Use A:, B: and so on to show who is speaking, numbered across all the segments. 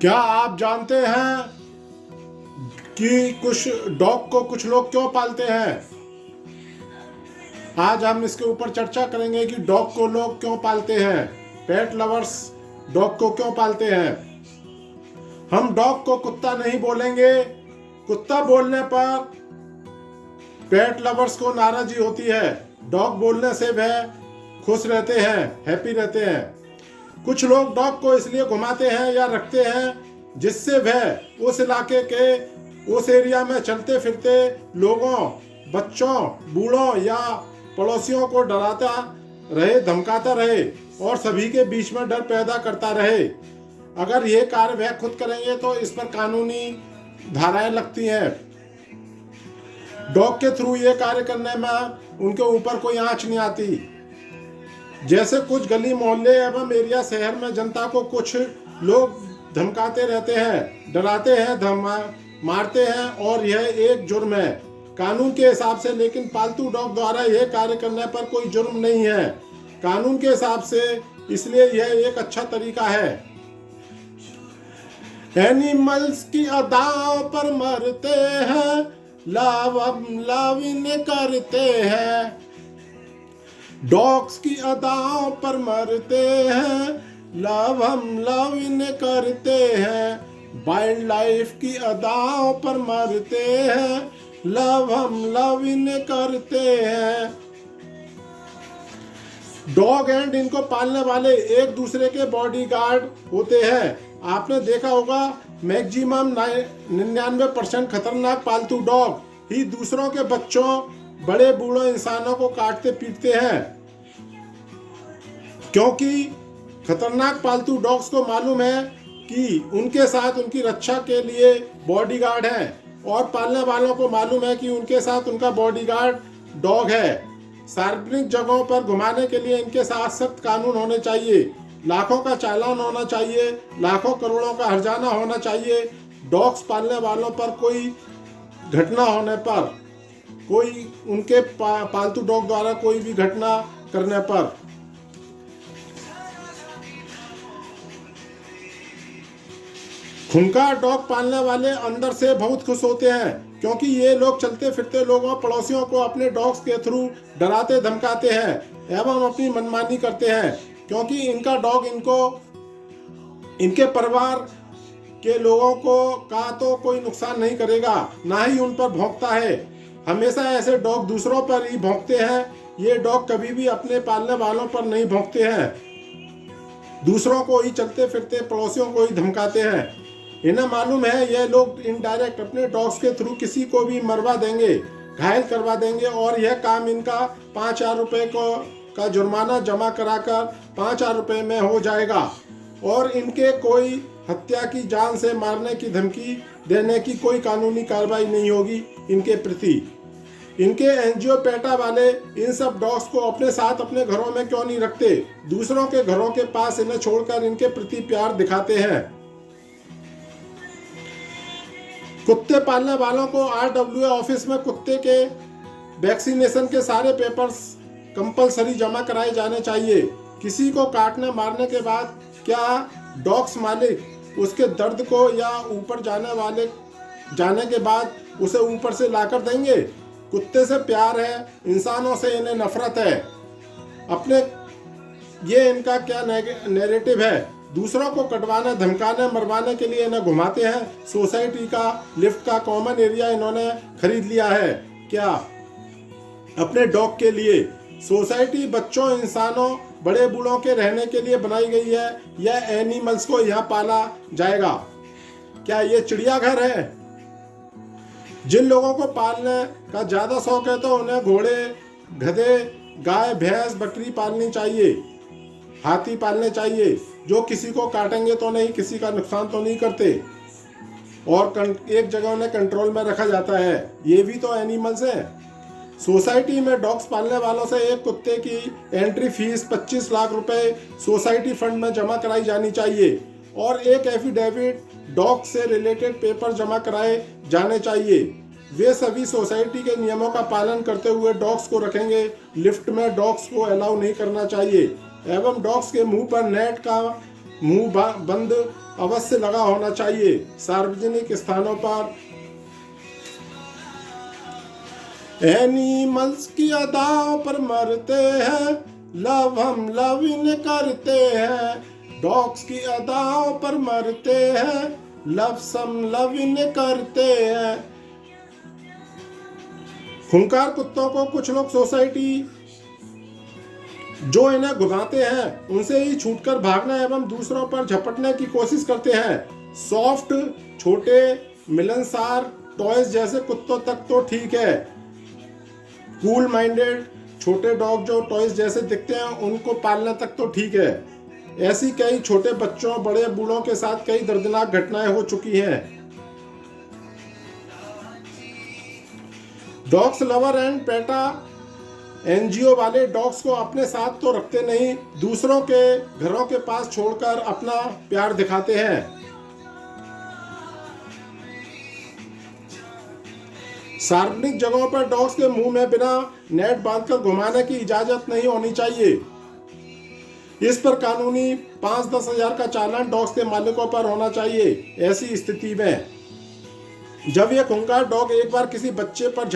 A: क्या आप जानते हैं कि कुछ डॉग को कुछ लोग क्यों पालते हैं? आज हम इसके ऊपर चर्चा करेंगे कि डॉग को लोग क्यों पालते हैं। पेट लवर्स डॉग को क्यों पालते हैं। हम डॉग को कुत्ता नहीं बोलेंगे। कुत्ता बोलने पर पेट लवर्स को नाराजगी होती है। डॉग बोलने से वह खुश रहते हैं, हैप्पी रहते हैं। कुछ लोग डॉग को इसलिए घुमाते हैं या रखते हैं जिससे वह उस इलाके के उस एरिया में चलते फिरते लोगों, बच्चों, बूढ़ों या पड़ोसियों को डराता रहे, धमकाता रहे और सभी के बीच में डर पैदा करता रहे। अगर ये कार्य वह खुद करेंगे तो इस पर कानूनी धाराएं लगती हैं। डॉग के थ्रू ये कार्य करने में उनके ऊपर कोई आंच नहीं आती। जैसे कुछ गली मोहल्ले एवं एरिया शहर में जनता को कुछ लोग धमकाते रहते हैं, डराते हैं, मारते हैं और यह एक जुर्म है कानून के हिसाब से। लेकिन पालतू डॉग द्वारा यह कार्य करने पर कोई जुर्म नहीं है कानून के हिसाब से, इसलिए यह एक अच्छा तरीका है। एनिमल्स की अदाओं पर मरते हैं, लव हम लव इन्हें करते हैं। डॉग्स की अदाओं पर मरते हैं, लव हम लव इन्हें करते हैं। वाइल्ड लाइफ की अदाओं पर मरते हैं, लव हम लव इन्हें करते हैं। डॉग एंड इनको पालने वाले एक दूसरे के बॉडीगार्ड होते हैं। आपने देखा होगा मैक्सिमम 99% खतरनाक पालतू डॉग ही दूसरों के बच्चों, बड़े बूढ़ों इंसानों को काटते पीटते हैं, क्योंकि खतरनाक पालतू डॉग्स को मालूम है कि उनके साथ उनकी रक्षा के लिए बॉडीगार्ड है और पालने वालों को मालूम है कि उनके साथ उनका बॉडीगार्ड डॉग है। सार्वजनिक जगहों पर घुमाने के लिए इनके साथ सख्त कानून होने चाहिए। लाखों का चालान होना चाहिए, लाखों करोड़ों का हर्जाना होना चाहिए। डॉग्स पालने वालों पर कोई घटना होने पर, कोई उनके पालतू डॉग द्वारा कोई भी घटना करने पर। खूंखार डॉग पालने वाले अंदर से बहुत खुश होते हैं, क्योंकि ये लोग चलते फिरते लोगों, पड़ोसियों को अपने डॉग्स के थ्रू डराते धमकाते हैं एवं अपनी मनमानी करते हैं, क्योंकि इनका डॉग इनके परिवार के लोगों का तो कोई नुकसान नहीं करेगा, ना ही उन पर भौंकता है। हमेशा ऐसे डॉग दूसरों पर ही भौंकते हैं। ये डॉग कभी भी अपने पालने वालों पर नहीं भौंकते हैं, दूसरों को ही, चलते फिरते पड़ोसियों को ही धमकाते हैं। इन्हें मालूम है यह लोग इनडायरेक्ट अपने डॉग्स के थ्रू किसी को भी मरवा देंगे, घायल करवा देंगे और यह काम इनका 5,000 रुपये का जुर्माना जमा कराकर 5,000 रुपये में हो जाएगा और इनके कोई हत्या की, जान से मारने की धमकी देने की कोई कानूनी कार्रवाई नहीं होगी इनके प्रति। इनके एनजीओ पेटा वाले इन सब डॉग्स को अपने साथ अपने घरों में क्यों नहीं रखते? दूसरों के घरों के पास इन्हें छोड़कर इनके प्रति प्यार दिखाते हैं। कुत्ते पालने वालों को RWA ऑफिस में कुत्ते के वैक्सीनेशन के सारे पेपर्स कंपलसरी जमा कराए जाने चाहिए। किसी को काटने मारने के बाद क्या डॉग्स मालिक उसके दर्द को या ऊपर जाने के बाद उसे ऊपर से लाकर देंगे? कुत्ते से प्यार है, इंसानों से इन्हें नफरत है। ये इनका क्या नैरेटिव है? दूसरों को कटवाने, धमकाने, मरवाने के लिए इन्हें घुमाते हैं। सोसाइटी का लिफ्ट का कॉमन एरिया इन्होंने खरीद लिया है क्या अपने डॉग के लिए? सोसाइटी बच्चों, इंसानों, बड़े बूढ़ों के रहने के लिए बनाई गई है या एनिमल्स को यहाँ पाला जाएगा? क्या ये चिड़ियाघर है? जिन लोगों को पालने का ज़्यादा शौक है तो उन्हें घोड़े, गधे, गाय, भैंस, बकरी पालनी चाहिए, हाथी पालने चाहिए, जो किसी को काटेंगे तो नहीं, किसी का नुकसान तो नहीं करते और एक जगह उन्हें कंट्रोल में रखा जाता है। ये भी तो एनिमल्स हैं। सोसाइटी में डॉग्स पालने वालों से एक कुत्ते की एंट्री फीस 25 लाख रुपए सोसाइटी फंड में जमा कराई जानी चाहिए और एक एफिडेविट डॉग से रिलेटेड पेपर जमा कराए जाने चाहिए। वे सभी सोसाइटी के नियमों का पालन करते हुए डॉग्स को रखेंगे। लिफ्ट में डॉग्स को अलाउ नहीं करना चाहिए एवं डॉग्स के मुंह पर नेट का मुंह बंद अवश्य लगा होना चाहिए। सार्वजनिक स्थानों पर एनिमल्स की अदाओं पर मरते हैं, लव हम लव इन करते हैं। डॉग्स की अदाओं पर मरते हैं, लव सम लव इन करते हैं। खूंखार कुत्तों को कुछ लोग सोसाइटी जो इन्हें घुमाते हैं उनसे ही छूटकर भागने एवं दूसरों पर झपटने की कोशिश करते हैं। सॉफ्ट, छोटे, मिलनसार टॉयज जैसे कुत्तों तक तो ठीक है। कूल माइंडेड छोटे डॉग जो टॉयज जैसे दिखते हैं उनको पालने तक तो ठीक है। ऐसी कई छोटे बच्चों, बड़े बूढ़ों के साथ कई दर्दनाक घटनाएं हो चुकी हैं। Dogs lover and PETA NGO वाले डॉग्स को अपने साथ तो रखते नहीं, दूसरों के घरों के पास छोड़कर अपना प्यार दिखाते हैं। सार्वजनिक जगहों पर डॉग्स के मुंह में बिना नेट बांधकर घुमाने की इजाजत नहीं होनी चाहिए। इस पर कानूनी 5-10 हजार का चालान डॉग्स के मालिकों पर होना चाहिए। ऐसी स्थिति में जब ये खूंखार डॉग एक बार किसी बच्चे पर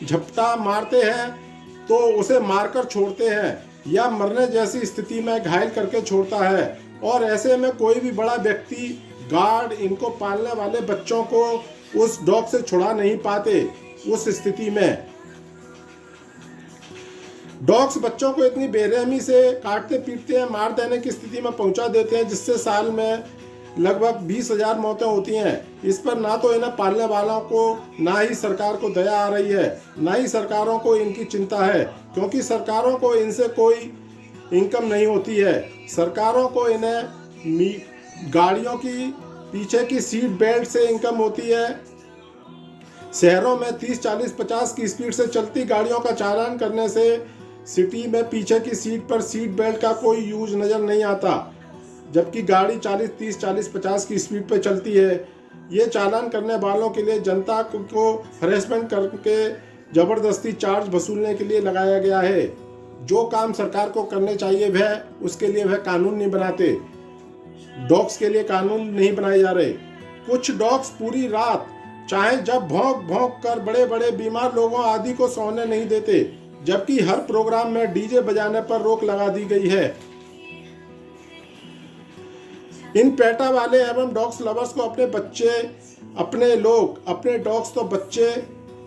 A: झपटा मारते हैं तो उसे मारकर छोड़ते हैं या मरने जैसी स्थिति में घायल करके छोड़ता है, और ऐसे में कोई भी बड़ा व्यक्ति, गार्ड इनको पालने वाले बच्चों को उस डॉग से छुड़ा नहीं पाते। उस स्थिति में डॉग्स बच्चों को इतनी बेरहमी से काटते पीटते हैं, मार देने की स्थिति में पहुंचा देते हैं जिससे साल में लगभग 20,000 मौतें होती हैं। इस पर ना तो इन्हें पालने वालों को, ना ही सरकार को दया आ रही है, ना ही सरकारों को इनकी चिंता है, क्योंकि सरकारों को इनसे कोई इनकम नहीं होती है। सरकारों को इन्हें गाड़ियों की पीछे की सीट बेल्ट से इनकम होती है। शहरों में 30, 40, 50 की स्पीड से चलती गाड़ियों का चालान करने से सिटी में पीछे की सीट पर सीट बेल्ट का कोई यूज नजर नहीं आता, जबकि गाड़ी 30, 40, 50 की स्पीड पर चलती है। ये चालान करने वालों के लिए जनता को हरेसमेंट करके जबरदस्ती चार्ज वसूलने के लिए लगाया गया है। जो काम सरकार को करने चाहिए वह उसके लिए वह कानून नहीं बनाते। डॉग्स के लिए कानून नहीं बनाए जा रहे। कुछ डॉग्स पूरी रात चाहे जब भौंक भौंक कर बड़े बड़े बीमार लोगों आदि को सोने नहीं देते, जबकि हर प्रोग्राम में डीजे बजाने पर रोक लगा दी गई है। इन पेटा वाले एवं डॉग्स लवर्स को अपने बच्चे, अपने लोग, अपने डॉग्स तो बच्चे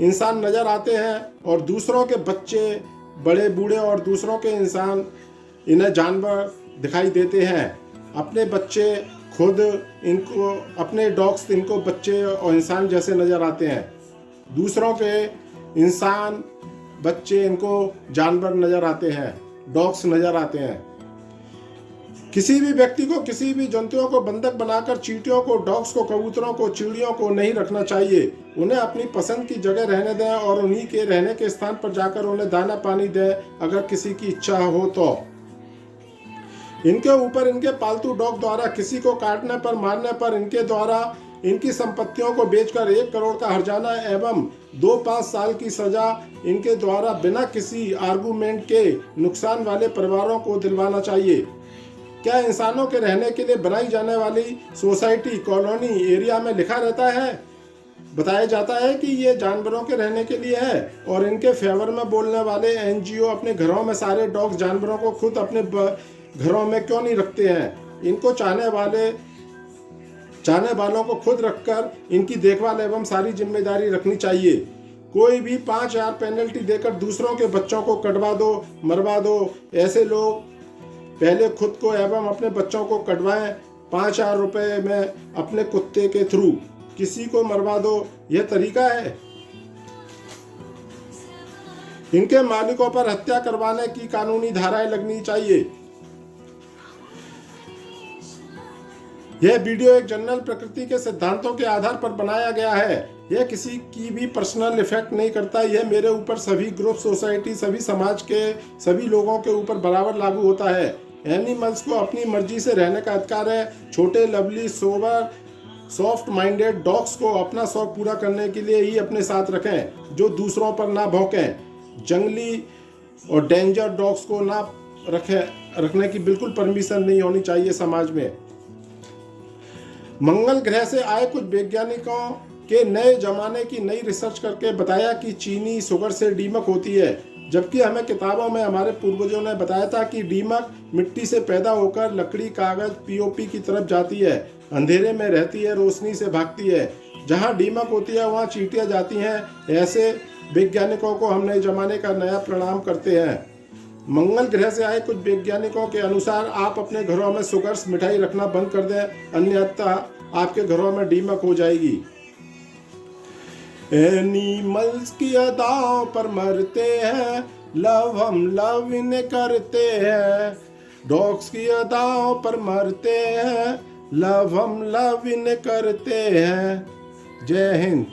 A: इंसान नजर आते हैं, और दूसरों के बच्चे, बड़े बूढ़े और दूसरों के इंसान इन्हें जानवर दिखाई देते हैं। अपने बच्चे खुद इनको, अपने डॉग्स इनको बच्चे और इंसान जैसे नजर आते हैं। दूसरों के इंसान, बच्चे इनको जानवर नजर आते हैं, डॉग्स नजर आते हैं। किसी भी व्यक्ति को, किसी भी जंतुओं को बंधक बनाकर चींटियों को, डॉग्स को, कबूतरों को, चिड़ियों को नहीं रखना चाहिए। उन्हें अपनी पसंद की जगह रहने दें और उन्हीं के रहने के स्थान पर जाकर उन्हें दाना पानी दें अगर किसी की इच्छा हो तो। इनके ऊपर इनके पालतू डॉग द्वारा किसी को काटने पर, मारने पर, इनके द्वारा इनकी संपत्तियों को बेचकर 1 करोड़ का हर्जाना एवं 2-5 साल की सजा इनके द्वारा बिना किसी आर्गूमेंट के नुकसान वाले परिवारों को दिलवाना चाहिए। क्या इंसानों के रहने के लिए बनाई जाने वाली सोसाइटी, कॉलोनी, एरिया में लिखा रहता है, बताया जाता है कि ये जानवरों के रहने के लिए है, और इनके फेवर में बोलने वाले एनजीओ अपने घरों में सारे डॉग जानवरों को खुद अपने घरों में क्यों नहीं रखते हैं? इनको चाहने वालों को खुद रखकर इनकी देखभाल एवं सारी जिम्मेदारी रखनी चाहिए। कोई भी 5,000 पेनल्टी देकर दूसरों के बच्चों को कटवा दो, मरवा दो। ऐसे लोग पहले खुद को एवं अपने बच्चों को कटवाएं। 5,000 रुपये में अपने कुत्ते के थ्रू किसी को मरवा दो, यह तरीका है? इनके मालिकों पर हत्या करवाने की कानूनी धाराएं लगनी चाहिए। यह वीडियो एक जनरल प्रकृति के सिद्धांतों के आधार पर बनाया गया है। यह किसी की भी पर्सनल इफेक्ट नहीं करता। यह मेरे ऊपर, सभी ग्रुप, सोसाइटी, सभी समाज के सभी लोगों के ऊपर बराबर लागू होता है। एनिमल्स को अपनी मर्जी से रहने का अधिकार है। छोटे, lovely, sober, soft minded dogs को अपना शौक पूरा करने के लिए ही अपने साथ रखें, जो दूसरों पर ना भौंकें। जंगली और डेंजर डॉग्स को ना रखने की बिल्कुल परमिशन नहीं होनी चाहिए समाज में। मंगल ग्रह से आए कुछ वैज्ञानिकों के नए जमाने की नई रिसर्च करके बताया कि चीनी शुगर से दीमक होती है, जबकि हमें किताबों में हमारे पूर्वजों ने बताया था कि दीमक मिट्टी से पैदा होकर लकड़ी, कागज, पीओपी की तरफ जाती है, अंधेरे में रहती है, रोशनी से भागती है। जहाँ दीमक होती है वहाँ चींटियाँ जाती हैं। ऐसे वैज्ञानिकों को हम नए जमाने का नया प्रणाम करते हैं। मंगल ग्रह से आए कुछ वैज्ञानिकों के अनुसार आप अपने घरों में शुगर्स मिठाई रखना बंद कर दें, अन्यथा आपके घरों में दीमक हो जाएगी। एनिमल्स की अदाओं पर मरते हैं, लव हम लव इन्हें करते हैं। डॉग्स की अदाओं पर मरते हैं, लव हम लव इन्हें करते हैं। जय हिंद।